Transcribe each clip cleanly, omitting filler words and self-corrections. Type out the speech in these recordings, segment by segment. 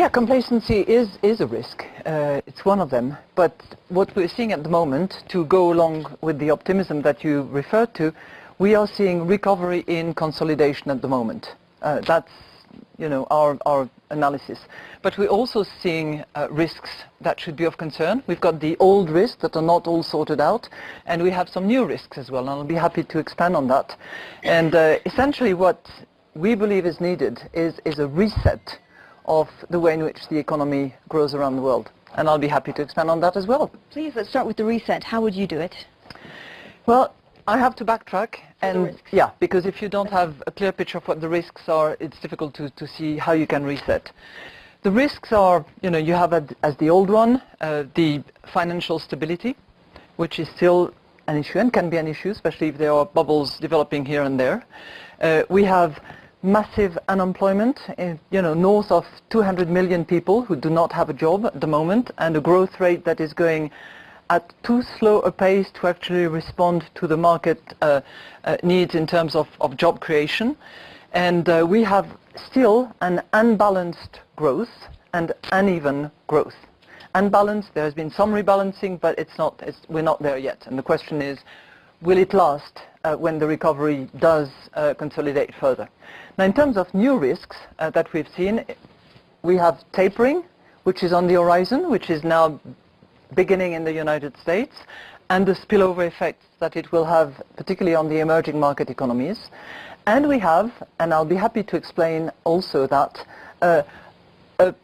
Yeah, complacency is a risk. It's one of them. But what we're seeing at the moment, to go along with the optimism that you referred to, we are seeing recovery in consolidation at the moment. That's, you know, our analysis. But we're also seeing risks that should be of concern. We've got the old risks that are not all sorted out, and we have some new risks as well, and I'll be happy to expand on that. And essentially what we believe is needed is a reset of the way in which the economy grows around the world. And I'll be happy to expand on that as well. Please, let's start with the reset. How would you do it? Well, I have to backtrack, and yeah, because if you don't have a clear picture of what the risks are, it's difficult to see how you can reset. The risks are, you know, you have as the old one, the financial stability, which is still an issue and can be an issue, especially if there are bubbles developing here and there. We have massive unemployment, you know, north of 200 million people who do not have a job at the moment, and a growth rate that is going at too slow a pace to actually respond to the market needs in terms of job creation. And we have still an unbalanced growth and uneven growth. Unbalanced, there has been some rebalancing, but we're not there yet. And the question is, will it last when the recovery does consolidate further? Now, in terms of new risks that we've seen, we have tapering, which is on the horizon, which is now beginning in the United States, and the spillover effects that it will have, particularly on the emerging market economies. And we have, and I'll be happy to explain also that, a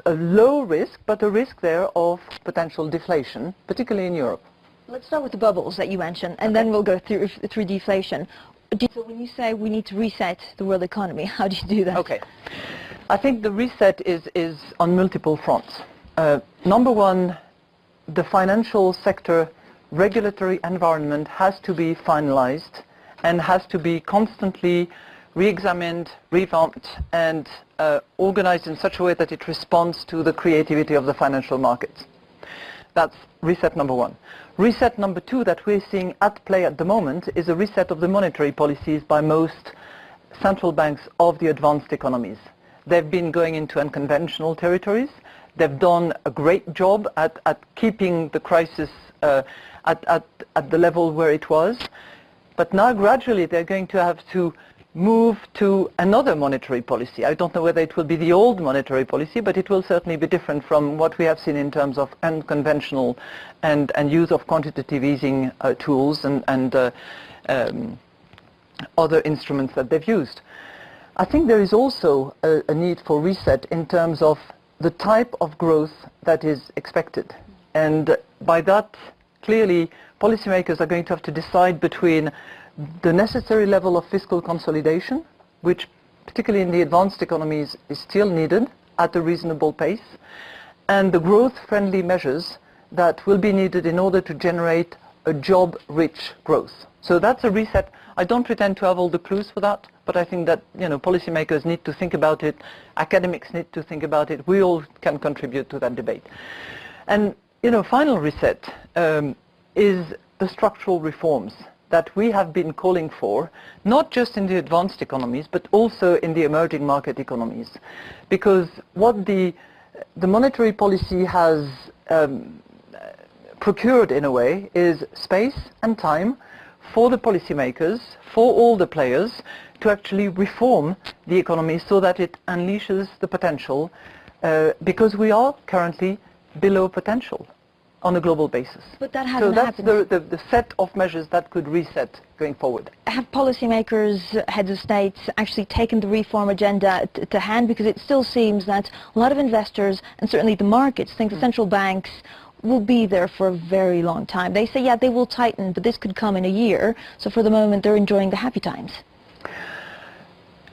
low risk, but a risk there of potential deflation, particularly in Europe. Let's start with the bubbles that you mentioned, and then we'll go through deflation. So when you say we need to reset the world economy, how do you do that? Okay. I think the reset is on multiple fronts. Number one, the financial sector regulatory environment has to be finalized and has to be constantly re-examined, revamped, and organized in such a way that it responds to the creativity of the financial markets. That's reset number one. Reset number two that we're seeing at play at the moment is a reset of the monetary policies by most central banks of the advanced economies. They've been going into unconventional territories. They've done a great job at keeping the crisis at the level where it was. But now gradually they're going to have to move to another monetary policy. I don't know whether it will be the old monetary policy, but it will certainly be different from what we have seen in terms of unconventional and use of quantitative easing tools and other instruments that they've used. I think there is also a need for reset in terms of the type of growth that is expected. And by that, clearly, policymakers are going to have to decide between the necessary level of fiscal consolidation, which particularly in the advanced economies is still needed at a reasonable pace, and the growth-friendly measures that will be needed in order to generate a job-rich growth. So that's a reset. I don't pretend to have all the clues for that, but I think that, you know, policymakers need to think about it, academics need to think about it, we all can contribute to that debate. And, you know, final reset is the structural reforms that we have been calling for, not just in the advanced economies, but also in the emerging market economies. Because what the monetary policy has procured, in a way, is space and time for the policymakers, for all the players, to actually reform the economy so that it unleashes the potential, because we are currently below potential on a global basis. But that hasn't happened. So that's the set of measures that could reset going forward. Have policymakers, heads of states, actually taken the reform agenda to hand? Because it still seems that a lot of investors, and certainly the markets, think the central banks will be there for a very long time. They say, yeah, they will tighten, but this could come in a year. So for the moment, they're enjoying the happy times.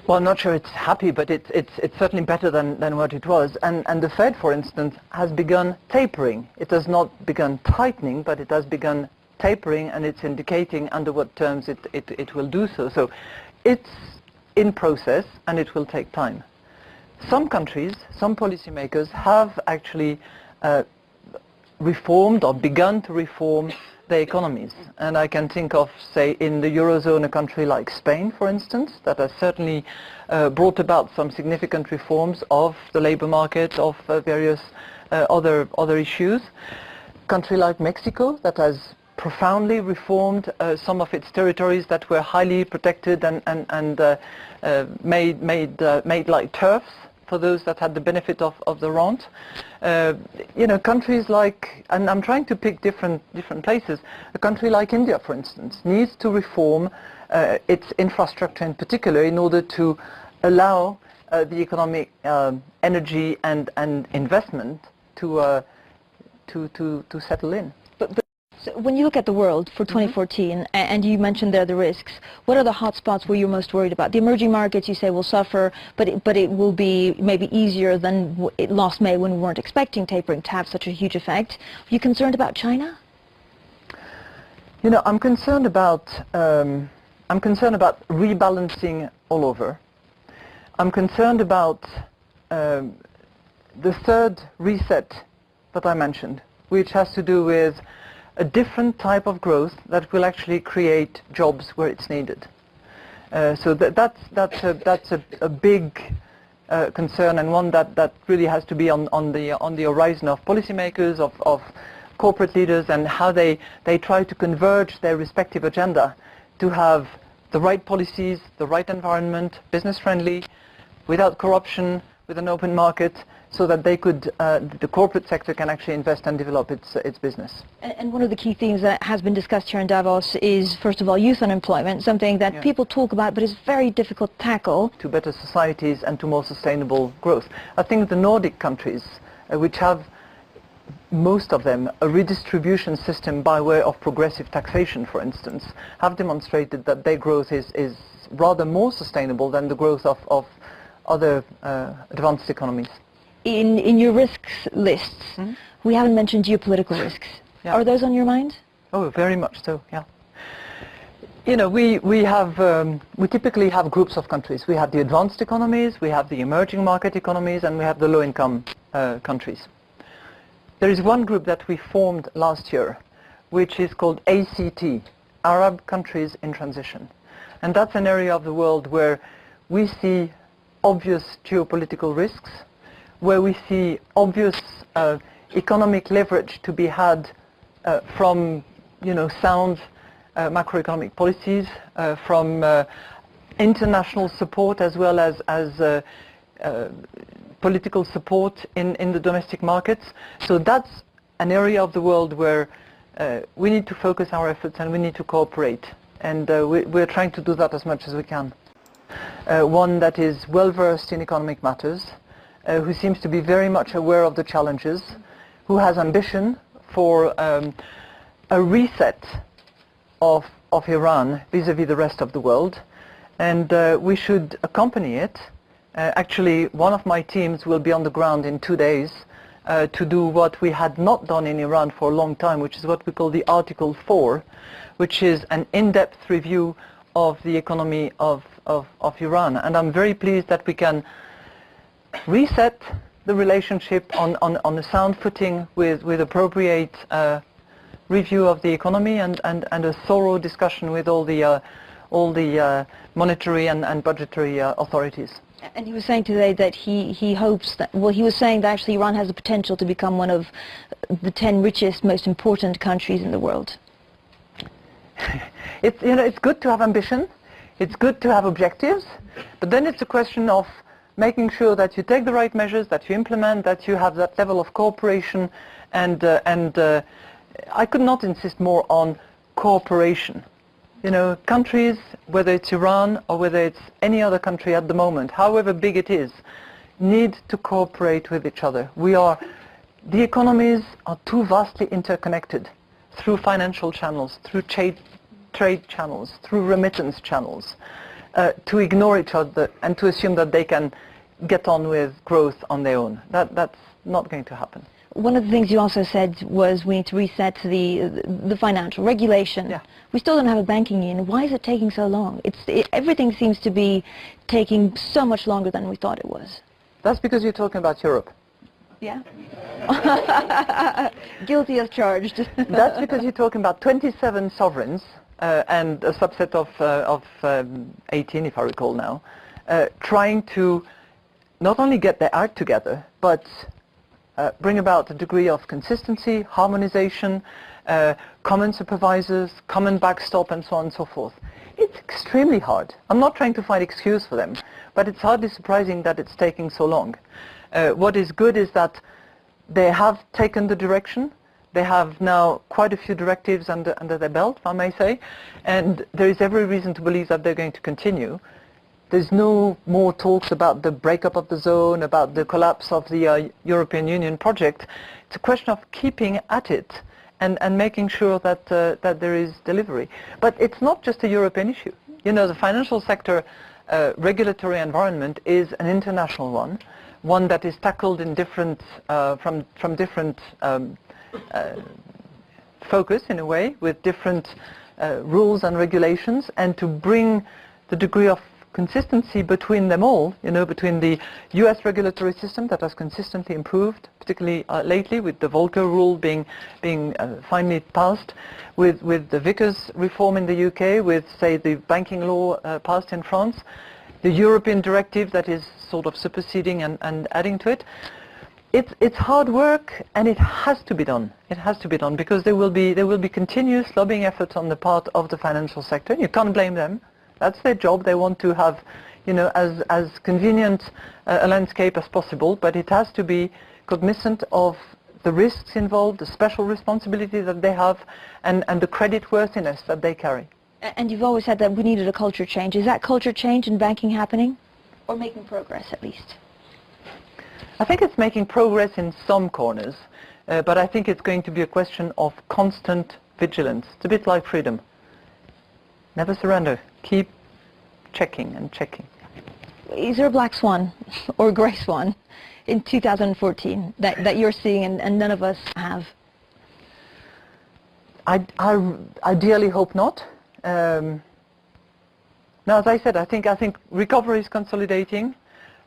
Well, I'm not sure it's happy, but it's certainly better than what it was. And the Fed, for instance, has begun tapering. It has not begun tightening, but it has begun tapering, and it's indicating under what terms it will do so. So it's in process, and it will take time. Some countries, some policymakers have actually reformed or begun to reform their economies. And I can think of, say, in the Eurozone, a country like Spain, for instance, that has certainly brought about some significant reforms of the labor market, of various other issues. A country like Mexico, that has profoundly reformed some of its territories that were highly protected and made like turfs for those that had the benefit of the rent. You know, countries like, and I'm trying to pick different places, a country like India, for instance, needs to reform its infrastructure in particular in order to allow the economic energy and investment to settle in. So when you look at the world for 2014, and you mentioned there the risks, what are the hot spots where you're most worried about? The emerging markets, you say, will suffer, but it will be maybe easier than last May when we weren't expecting tapering to have such a huge effect. Are you concerned about China? You know, I'm concerned about rebalancing all over. I'm concerned about the third reset that I mentioned, which has to do with a different type of growth that will actually create jobs where it's needed. So that's a big concern, and one that really has to be on the horizon of policymakers, of corporate leaders, and how they try to converge their respective agenda to have the right policies, the right environment, business friendly, without corruption, with an open market, so that they could, the corporate sector can actually invest and develop its business. And one of the key themes that has been discussed here in Davos is, first of all, youth unemployment, something that people talk about but is very difficult to tackle. To better societies and to more sustainable growth. I think the Nordic countries, which have, most of them, a redistribution system by way of progressive taxation, for instance, have demonstrated that their growth is rather more sustainable than the growth of other advanced economies. In your risks lists, we haven't mentioned geopolitical risks. Yeah. Are those on your mind? Oh, very much so, yeah. You know, we typically have groups of countries. We have the advanced economies, we have the emerging market economies, and we have the low-income countries. There is one group that we formed last year, which is called ACT, Arab Countries in Transition. And that's an area of the world where we see obvious geopolitical risks, where we see obvious economic leverage to be had from, you know, sound macroeconomic policies, from international support as well as political support in the domestic markets. So that's an area of the world where we need to focus our efforts and we need to cooperate. And we're trying to do that as much as we can. One that is well versed in economic matters, who seems to be very much aware of the challenges, who has ambition for a reset of Iran vis-à-vis the rest of the world, and we should accompany it. Actually, one of my teams will be on the ground in 2 days to do what we had not done in Iran for a long time, which is what we call the Article 4, which is an in-depth review of the economy of Iran. And I'm very pleased that we can reset the relationship on a sound footing with appropriate review of the economy and a thorough discussion with all the monetary and budgetary authorities. And he was saying today that he hopes that, well, he was saying that actually Iran has the potential to become one of the 10 richest, most important countries in the world. It's, you know, it's good to have ambition, it's good to have objectives, but then it's a question of making sure that you take the right measures, that you implement, that you have that level of cooperation, and I could not insist more on cooperation. You know, countries, whether it's Iran or whether it's any other country at the moment, however big it is, need to cooperate with each other. The economies are too vastly interconnected through financial channels, through trade channels, through remittance channels, to ignore each other and to assume that they can get on with growth on their own. That's not going to happen. One of the things you also said was we need to reset the financial regulation. Yeah. We still don't have a banking union. Why is it taking so long? Everything seems to be taking so much longer than we thought it was. That's because you're talking about Europe. Yeah. Guilty as charged. That's because you're talking about 27 sovereigns and a subset of 18, if I recall now, trying to not only get their act together, but bring about a degree of consistency, harmonization, common supervisors, common backstop, and so on and so forth. It's extremely hard. I'm not trying to find excuse for them, but it's hardly surprising that it's taking so long. What is good is that they have taken the direction. They have now quite a few directives under their belt, if I may say, and there is every reason to believe that they're going to continue. There's no more talks about the breakup of the zone, about the collapse of the European Union project. It's a question of keeping at it and making sure that there is delivery. But it's not just a European issue. You know, the financial sector regulatory environment is an international one that is tackled in different, from different focus in a way, with different rules and regulations, and to bring the degree of consistency between them all, you know, between the US regulatory system that has consistently improved, particularly lately with the Volcker rule being finally passed, with the Vickers reform in the UK, with, say, the banking law passed in France, the European directive that is sort of superseding and adding to it. It's hard work, and it has to be done. It has to be done because there will be continuous lobbying efforts on the part of the financial sector. You can't blame them. That's their job. They want to have, you know, as convenient a landscape as possible, but it has to be cognizant of the risks involved, the special responsibility that they have, and the creditworthiness that they carry. And you've always said that we needed a culture change. Is that culture change in banking happening, or making progress at least? I think it's making progress in some corners, but I think it's going to be a question of constant vigilance. It's a bit like freedom. Never surrender. Keep checking and checking. Is there a black swan or grey swan in 2014 that you're seeing and none of us have? I ideally hope not. Now, as I said, I think recovery is consolidating.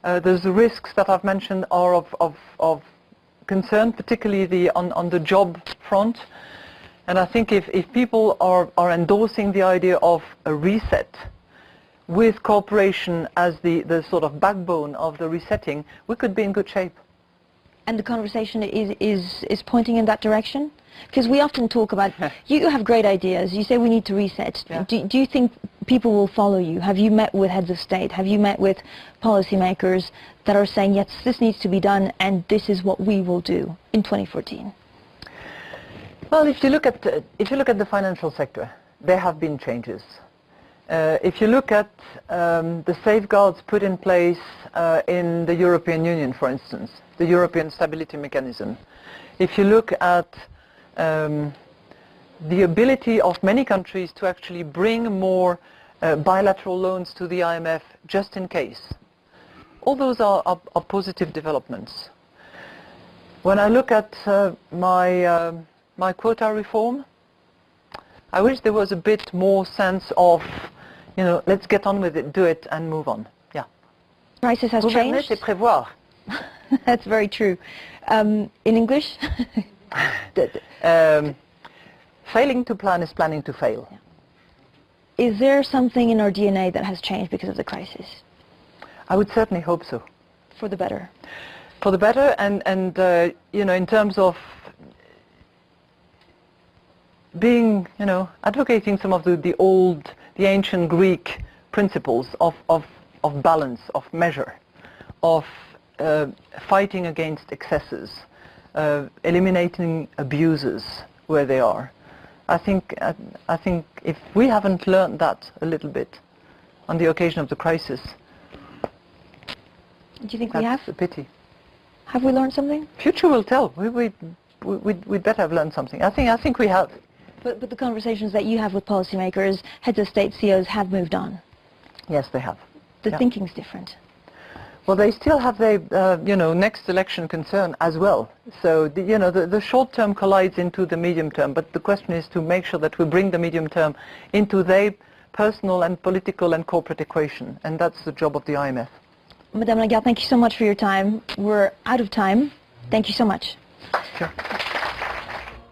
There's the risks that I've mentioned are of concern, particularly on the job front. And I think if people are endorsing the idea of a reset with cooperation as the sort of backbone of the resetting, we could be in good shape. And the conversation is pointing in that direction? Because we often talk about, you have great ideas, you say we need to reset. Yeah. Do you think people will follow you? Have you met with heads of state? Have you met with policymakers that are saying, yes, this needs to be done and this is what we will do in 2014? Well, if you look at the financial sector, there have been changes. If you look at the safeguards put in place in the European Union, for instance, the European Stability Mechanism, if you look at the ability of many countries to actually bring more bilateral loans to the IMF just in case, all those are positive developments. When I look at my quota reform, I wish there was a bit more sense of, you know, let's get on with it, do it, and move on. Yeah. Crisis has Gouverner, changed. c'est prévoir. That's very true. In English? Failing to plan is planning to fail. Is there something in our DNA that has changed because of the crisis? I would certainly hope so. For the better? For the better, and you know, in terms of being, you know, advocating some of the ancient Greek principles of balance, of measure, of fighting against excesses, eliminating abuses where they are. I think if we haven't learned that a little bit on the occasion of the crisis, do you think we have? That's a pity. Have we learned something? Future will tell. We'd better have learned something. I think we have. But the conversations that you have with policymakers, heads of state, CEOs, have moved on. Yes, they have. The thinking's different. Well, they still have their, you know, next election concern as well. So, you know, the short term collides into the medium term, but the question is to make sure that we bring the medium term into their personal and political and corporate equation, and that's the job of the IMF. Madame LaGarde, thank you so much for your time. We're out of time. Thank you so much. Sure.